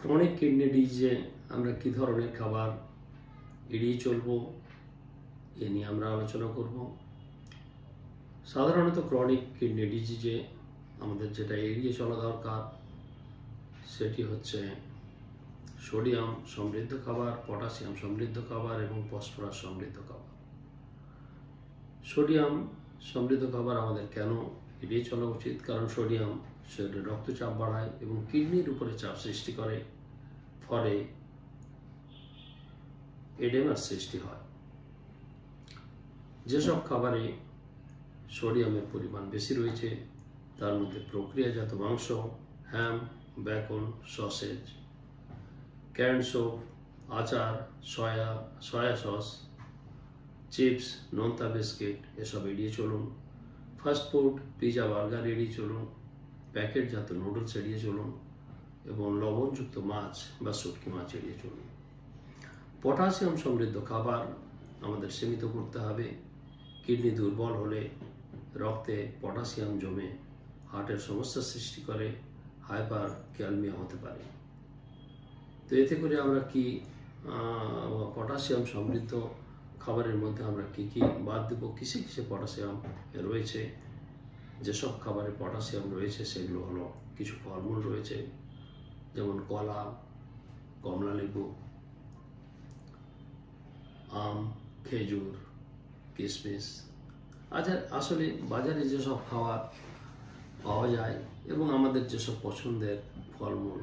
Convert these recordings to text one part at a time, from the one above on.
Chronic kidney ডিজিজে আমরা কী ধরনের খাবার এড়িয়ে চলব এ নিয়ে আমরা আলোচনা করব। সাধারণত ক্রনিক কিডনি ডিজিজে আমাদের যেটা এড়িয়ে চলা দরকার সেটি হচ্ছে সোডিয়াম সমৃদ্ধ খাবার, পটাশিয়াম সমৃদ্ধ খাবার এবং ফসফরাস সমৃদ্ধ খাবার। সোডিয়াম সমৃদ্ধ খাবার আমাদের কেন এড়িয়ে চলা উচিত? কারণ সোডিয়াম শরীরে রক্তচাপ বাড়ায় এবং কিডনির উপরে চাপ সৃষ্টি করে, ফলে এডেমার সৃষ্টি হয়। যেসব খাবারে সোডিয়ামের পরিমাণ বেশি রয়েছে তার মধ্যে প্রক্রিয়াজাত মাংস, হ্যাম, বেকন, সসেজ, ক্যান্ড স্যুপ, আচার, সয়া সস, চিপস, নোনতা বিস্কিট এসব এড়িয়ে চলুন। ফাস্টফুড, পিৎজা, বার্গার এড়িয়ে চলুন। প্যাকেটজাত নুডলস এড়িয়ে চলুন এবং লবণযুক্ত মাছ বা শুটকি মাছ এড়িয়ে চলুন। পটাশিয়াম সমৃদ্ধ খাবার আমাদের সীমিত করতে হবে। কিডনি দুর্বল হলে রক্তে পটাশিয়াম জমে হার্টের সমস্যার সৃষ্টি করে, হাইপার ক্যালমিয়া হতে পারে। তো এতে করে আমরা কি পটাশিয়াম সমৃদ্ধ খাবারের মধ্যে আমরা কি কি বাদ দেব? কিসে কিসে পটাশিয়াম রয়েছে? যেসব খাবারে পটাশিয়াম রয়েছে সেগুলো হলো কিছু ফলমূল রয়েছে, যেমন কলা, কমলা লেবু, আম, খেজুর, কিশমিশ। আসলে বাজারে যেসব খাবার পাওয়া যায় এবং আমাদের যেসব পছন্দের ফলমূল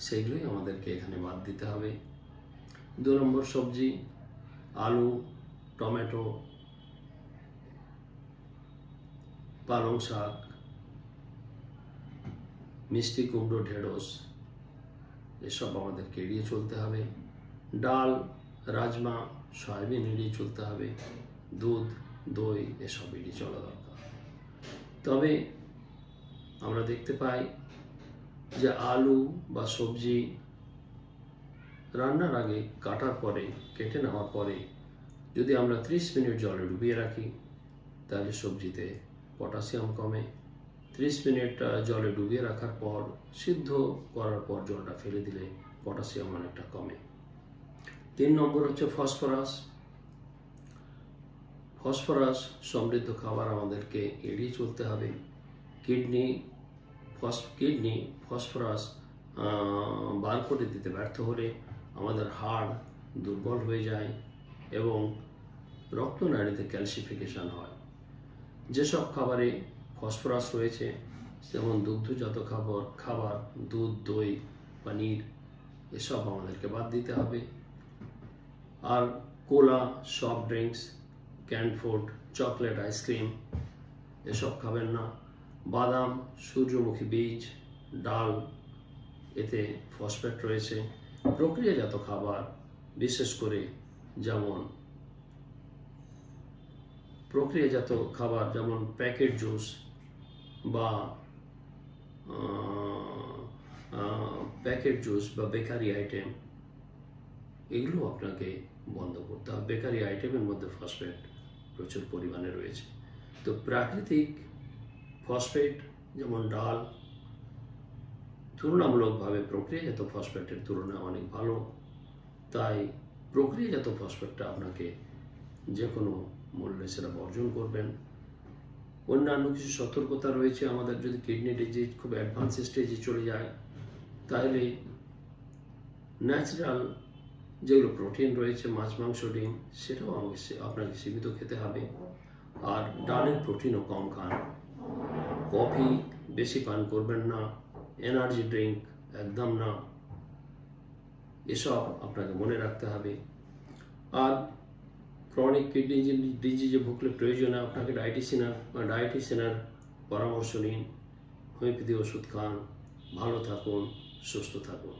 সেগুলোই আমাদেরকে এখানে বাদ দিতে হবে। 2 নম্বর সবজি আলু, টমেটো, পালং শাক, মিষ্টি কুমড়ো, ঢেঁড়স এসব আমাদেরকে এড়িয়ে চলতে হবে। ডাল, রাজমা, সয়াবিন এড়িয়ে চলতে হবে। দুধ, দই এসব এড়িয়ে চলা দরকার। তবে আমরা দেখতে পাই যে আলু বা সবজি রান্নার আগে কেটে নেওয়ার পরে যদি আমরা 30 মিনিট জলে ডুবিয়ে রাখি তাহলে সবজিতে পটাশিয়াম কমে। 30 মিনিট জলে ডুবিয়ে রাখার পর সিদ্ধ করার পর জলটা ফেলে দিলে পটাশিয়াম অনেকটা কমে। 3 নম্বর হচ্ছে ফসফরাস। ফসফরাস সমৃদ্ধ খাবার আমাদেরকে এড়িয়ে চলতে হবে। কিডনি ফসফরাস বার করে দিতে ব্যর্থ হলে আমাদের হাড় দুর্বল হয়ে যায় এবং রক্তনালীতে ক্যালসিফিকেশন হয়। যেসব খাবারে ফসফরাস রয়েছে যেমন দুগ্ধজাত খাবার, দুধ, দই, পনির এসব আমাদেরকে বাদ দিতে হবে। আর cola, soft drinks, canned food, chocolate, ice cream এসব খাবেন না। বাদাম, সূর্যমুখী বীজ, ডাল এতে ফসফেট রয়েছে। প্রক্রিয়াজাত খাবার বিশেষ করে যেমন প্যাকেট জুস বা বেকারি আইটেম এগুলো আপনাকে বন্ধ করতে হবে। বেকারি আইটেমের মধ্যে ফসফেট প্রচুর পরিমাণে রয়েছে। তো প্রাকৃতিক ফসফেট যেমন ডাল তুলনামূলকভাবে প্রক্রিয়াজাত ফসফেটের তুলনায় অনেক ভালো, তাই প্রক্রিয়াজাত ফসফেটটা আপনাকে যে কোনো মূল্যে সেটা বর্জন করবেন। অন্যান্য কিছু সতর্কতা রয়েছে। আমাদের যদি কিডনি ডিজিজ খুব অ্যাডভান্স স্টেজে চলে যায় তাহলে ন্যাচারাল যেগুলো প্রোটিন রয়েছে, মাছ, মাংস, ডিম সেটাও আপনাকে সীমিত খেতে হবে। আর ডালের প্রোটিনও কম খান। কফি বেশি পান করবেন না। এনার্জি ড্রিঙ্ক একদম না। এসব আপনাকে মনে রাখতে হবে। আর ক্রনিক কিডনি ডিজিজে ভুগলে প্রয়োজনে আপনাকে ডায়েটিশিয়ানের পরামর্শ নিন। হোমিওপ্যাথি ওষুধ খান। ভালো থাকুন, সুস্থ থাকুন।